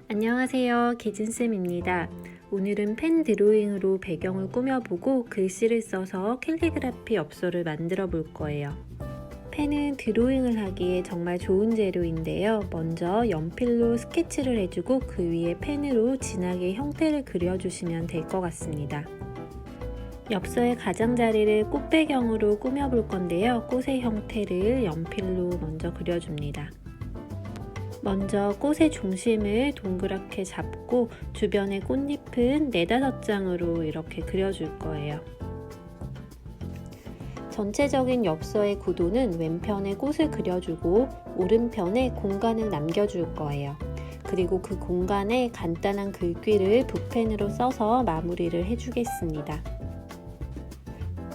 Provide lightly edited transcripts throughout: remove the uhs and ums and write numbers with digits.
안녕하세요, 기진쌤입니다. 오늘은 펜 드로잉으로 배경을 꾸며보고 글씨를 써서 캘리그라피 엽서를 만들어 볼 거예요. 펜은 드로잉을 하기에 정말 좋은 재료인데요. 먼저 연필로 스케치를 해주고 그 위에 펜으로 진하게 형태를 그려주시면 될 것 같습니다. 엽서의 가장자리를 꽃 배경으로 꾸며볼 건데요. 꽃의 형태를 연필로 먼저 그려줍니다. 먼저 꽃의 중심을 동그랗게 잡고 주변의 꽃잎은 4-5장으로 이렇게 그려줄 거예요. 전체적인 엽서의 구도는 왼편에 꽃을 그려주고 오른편에 공간을 남겨줄 거예요. 그리고 그 공간에 간단한 글귀를 붓펜으로 써서 마무리를 해주겠습니다.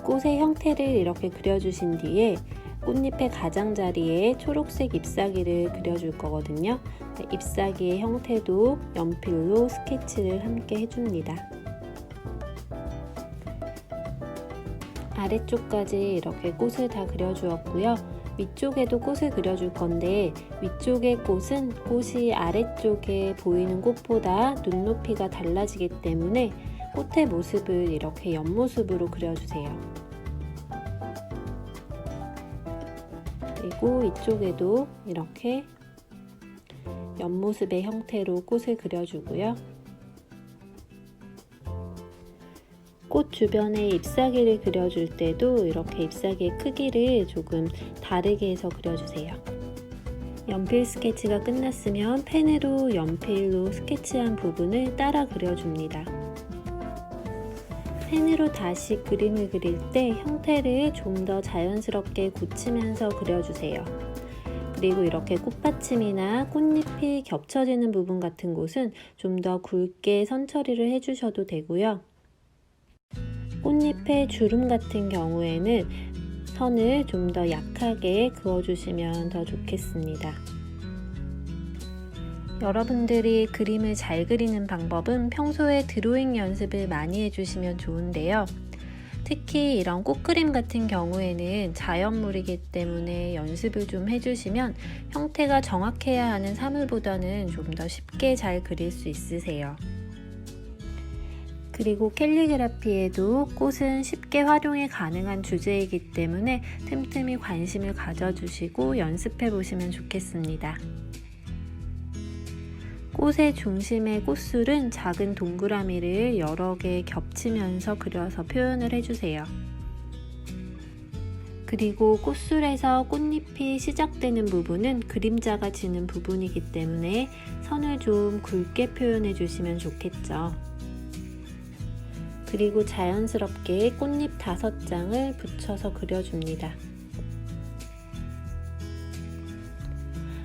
꽃의 형태를 이렇게 그려주신 뒤에 꽃잎의 가장자리에 초록색 잎사귀를 그려줄 거거든요. 잎사귀의 형태도 연필로 스케치를 함께 해줍니다. 아래쪽까지 이렇게 꽃을 다 그려주었고요. 위쪽에도 꽃을 그려줄 건데 위쪽의 꽃이 아래쪽에 보이는 꽃보다 눈높이가 달라지기 때문에 꽃의 모습을 이렇게 옆모습으로 그려주세요. 그리고 이쪽에도 이렇게 옆모습의 형태로 꽃을 그려주고요. 꽃 주변에 잎사귀를 그려줄 때도 이렇게 잎사귀의 크기를 조금 다르게 해서 그려주세요. 연필 스케치가 끝났으면 펜으로 연필로 스케치한 부분을 따라 그려줍니다. 펜으로 다시 그림을 그릴 때 형태를 좀 더 자연스럽게 고치면서 그려주세요. 그리고 이렇게 꽃받침이나 꽃잎이 겹쳐지는 부분 같은 곳은 좀 더 굵게 선 처리를 해주셔도 되고요. 꽃잎의 주름 같은 경우에는 선을 좀 더 약하게 그어주시면 더 좋겠습니다. 여러분들이 그림을 잘 그리는 방법은 평소에 드로잉 연습을 많이 해주시면 좋은데요. 특히 이런 꽃그림 같은 경우에는 자연물이기 때문에 연습을 좀 해주시면 형태가 정확해야 하는 사물보다는 좀 더 쉽게 잘 그릴 수 있으세요. 그리고 캘리그라피에도 꽃은 쉽게 활용이 가능한 주제이기 때문에 틈틈이 관심을 가져주시고 연습해 보시면 좋겠습니다. 꽃의 중심의 꽃술은 작은 동그라미를 여러 개 겹치면서 그려서 표현을 해주세요. 그리고 꽃술에서 꽃잎이 시작되는 부분은 그림자가 지는 부분이기 때문에 선을 좀 굵게 표현해 주시면 좋겠죠. 그리고 자연스럽게 꽃잎 5장을 붙여서 그려줍니다.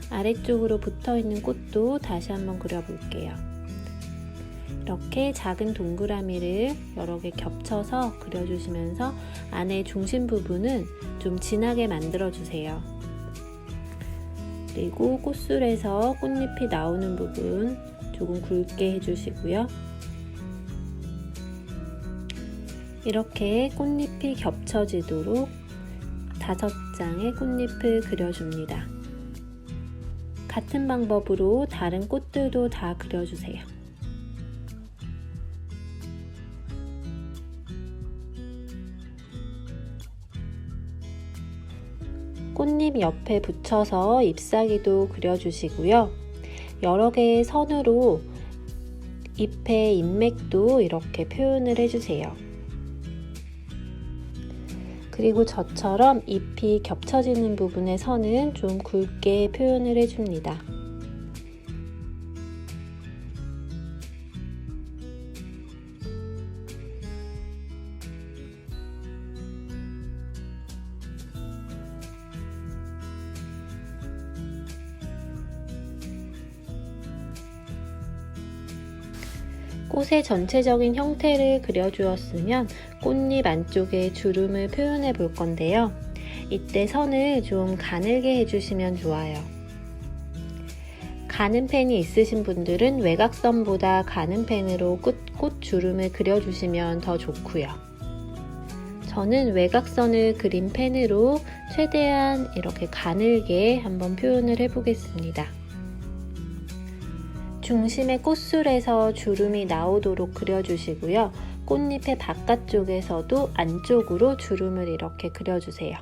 아래쪽으로 붙어있는 꽃도 다시 한번 그려볼게요. 이렇게 작은 동그라미를 여러 개 겹쳐서 그려주시면서 안에 중심 부분은 좀 진하게 만들어주세요. 그리고 꽃술에서 꽃잎이 나오는 부분 조금 굵게 해주시고요. 이렇게 꽃잎이 겹쳐지도록 5장의 꽃잎을 그려줍니다. 같은 방법으로 다른 꽃들도 다 그려주세요. 꽃잎 옆에 붙여서 잎사귀도 그려주시고요. 여러 개의 선으로 잎의 잎맥도 이렇게 표현을 해주세요. 그리고 저처럼 잎이 겹쳐지는 부분의 선은 좀 굵게 표현을 해줍니다. 꽃의 전체적인 형태를 그려주었으면 꽃잎 안쪽에 주름을 표현해 볼 건데요. 이때 선을 좀 가늘게 해주시면 좋아요. 가는 펜이 있으신 분들은 외곽선보다 가는 펜으로 꽃 주름을 그려주시면 더 좋고요. 저는 외곽선을 그린 펜으로 최대한 이렇게 가늘게 한번 표현을 해보겠습니다. 중심의 꽃술에서 주름이 나오도록 그려주시고요. 꽃잎의 바깥쪽에서도 안쪽으로 주름을 이렇게 그려주세요.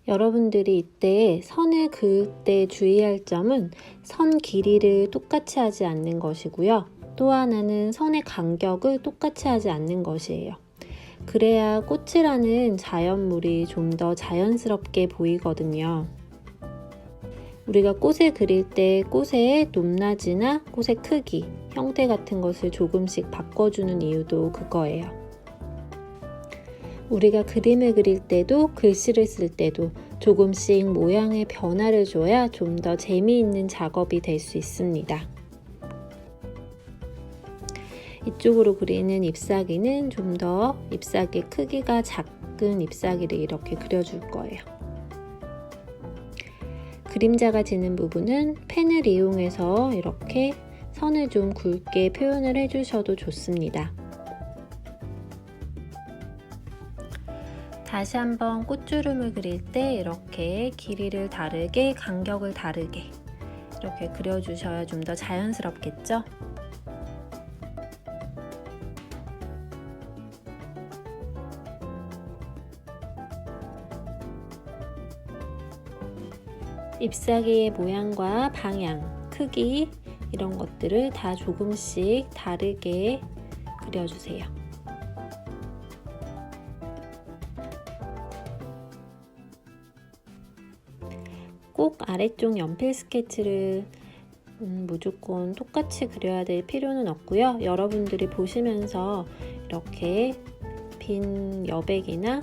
여러분들이 이때 선을 그을 때 주의할 점은 선 길이를 똑같이 하지 않는 것이고요. 또 하나는 선의 간격을 똑같이 하지 않는 것이에요. 그래야 꽃이라는 자연물이 좀 더 자연스럽게 보이거든요. 우리가 꽃을 그릴 때 꽃의 높낮이나 꽃의 크기, 형태 같은 것을 조금씩 바꿔주는 이유도 그거예요. 우리가 그림을 그릴 때도 글씨를 쓸 때도 조금씩 모양의 변화를 줘야 좀 더 재미있는 작업이 될 수 있습니다. 이쪽으로 그리는 잎사귀는 좀 더 잎사귀 크기가 작은 잎사귀를 이렇게 그려줄 거예요. 그림자가 지는 부분은 펜을 이용해서 이렇게 선을 좀 굵게 표현을 해주셔도 좋습니다. 다시 한번 꽃주름을 그릴 때 이렇게 길이를 다르게, 간격을 다르게 이렇게 그려주셔야 좀 더 자연스럽겠죠? 잎사귀의 모양과 방향, 크기 이런 것들을 다 조금씩 다르게 그려주세요. 꼭 아래쪽 연필 스케치를 무조건 똑같이 그려야 될 필요는 없고요. 여러분들이 보시면서 이렇게 빈 여백이나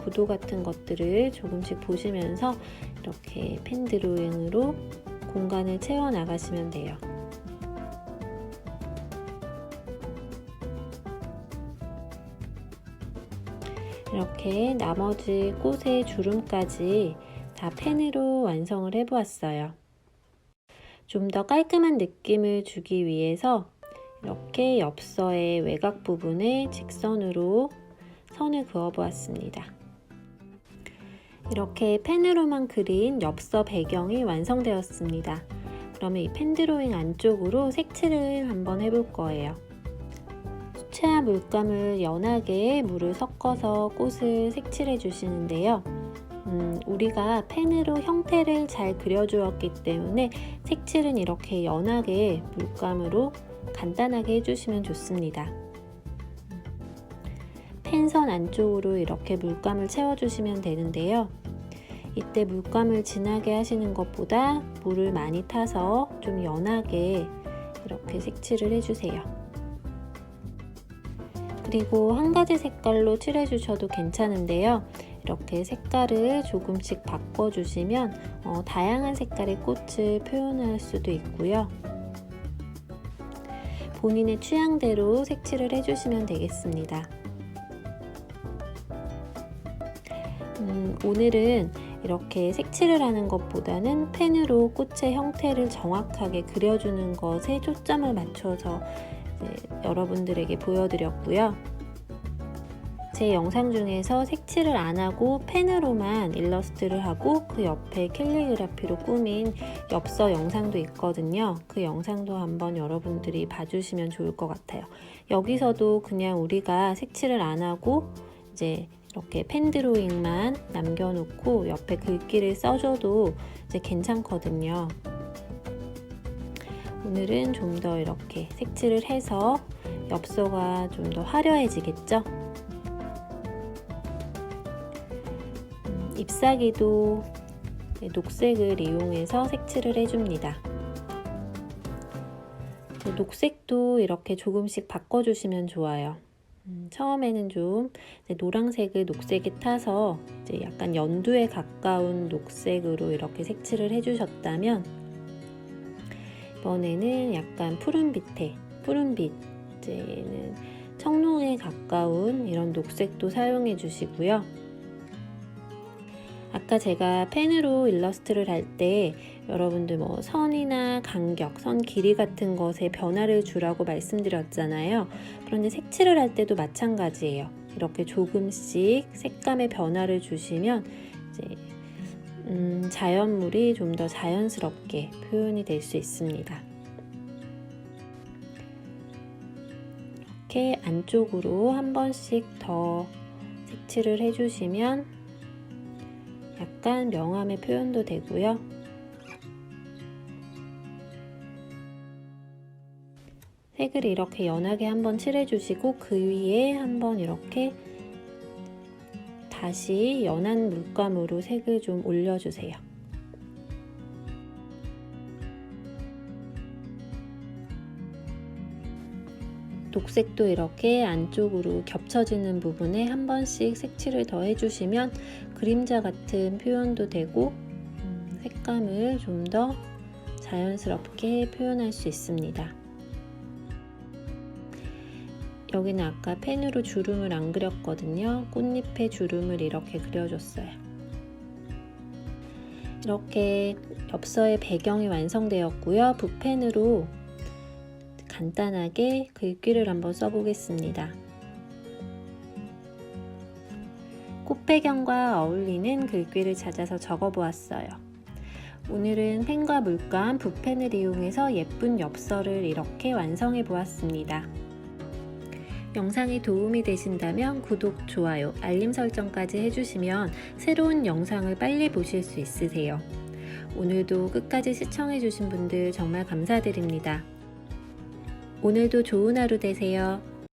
구도 같은 것들을 조금씩 보시면서 이렇게 펜 드로잉으로 공간을 채워 나가시면 돼요. 이렇게 나머지 꽃의 주름까지 다 펜으로 완성을 해 보았어요. 좀 더 깔끔한 느낌을 주기 위해서 이렇게 엽서의 외곽 부분에 직선으로 선을 그어 보았습니다. 이렇게 펜으로만 그린 엽서 배경이 완성되었습니다. 그러면 이 펜 드로잉 안쪽으로 색칠을 한번 해볼 거예요. 수채화 물감을 연하게 물을 섞어서 꽃을 색칠해 주시는데요. 우리가 펜으로 형태를 잘 그려주었기 때문에 색칠은 이렇게 연하게 물감으로 간단하게 해주시면 좋습니다. 펜선 안쪽으로 이렇게 물감을 채워주시면 되는데요. 이때 물감을 진하게 하시는 것보다 물을 많이 타서 좀 연하게 이렇게 색칠을 해주세요. 그리고 한 가지 색깔로 칠해주셔도 괜찮은데요. 이렇게 색깔을 조금씩 바꿔주시면 다양한 색깔의 꽃을 표현할 수도 있고요. 본인의 취향대로 색칠을 해주시면 되겠습니다. 오늘은 이렇게 색칠을 하는 것보다는 펜으로 꽃의 형태를 정확하게 그려주는 것에 초점을 맞춰서 여러분들에게 보여드렸고요. 제 영상 중에서 색칠을 안 하고 펜으로만 일러스트를 하고 그 옆에 캘리그라피로 꾸민 엽서 영상도 있거든요. 그 영상도 한번 여러분들이 봐주시면 좋을 것 같아요. 여기서도 그냥 우리가 색칠을 안 하고 이제 이렇게 펜 드로잉만 남겨놓고 옆에 글귀를 써줘도 이제 괜찮거든요. 오늘은 좀 더 이렇게 색칠을 해서 엽서가 좀 더 화려해지겠죠? 잎사귀도 녹색을 이용해서 색칠을 해줍니다. 녹색도 이렇게 조금씩 바꿔주시면 좋아요. 처음에는 좀 노란색을 녹색에 타서 이제 약간 연두에 가까운 녹색으로 이렇게 색칠을 해주셨다면 이번에는 약간 푸른빛, 이제는 청록에 가까운 이런 녹색도 사용해 주시고요. 아까 제가 펜으로 일러스트를 할 때 여러분들 뭐 선이나 간격, 선 길이 같은 것에 변화를 주라고 말씀드렸잖아요. 그런데 색칠을 할 때도 마찬가지예요. 이렇게 조금씩 색감의 변화를 주시면 이제 자연물이 좀 더 자연스럽게 표현이 될 수 있습니다. 이렇게 안쪽으로 한 번씩 더 색칠을 해주시면 약간 명암의 표현도 되고요. 색을 이렇게 연하게 한번 칠해주시고 그 위에 한번 이렇게 다시 연한 물감으로 색을 좀 올려주세요. 녹색도 이렇게 안쪽으로 겹쳐지는 부분에 한 번씩 색칠을 더 해주시면 그림자 같은 표현도 되고 색감을 좀 더 자연스럽게 표현할 수 있습니다. 여기는 아까 펜으로 주름을 안 그렸거든요. 꽃잎에 주름을 이렇게 그려줬어요. 이렇게 엽서의 배경이 완성되었고요. 붓펜으로 간단하게 글귀를 한번 써보겠습니다. 꽃 배경과 어울리는 글귀를 찾아서 적어보았어요. 오늘은 펜과 물감, 붓펜을 이용해서 예쁜 엽서를 이렇게 완성해 보았습니다. 영상이 도움이 되신다면 구독, 좋아요, 알림 설정까지 해주시면 새로운 영상을 빨리 보실 수 있으세요. 오늘도 끝까지 시청해주신 분들 정말 감사드립니다. 오늘도 좋은 하루 되세요.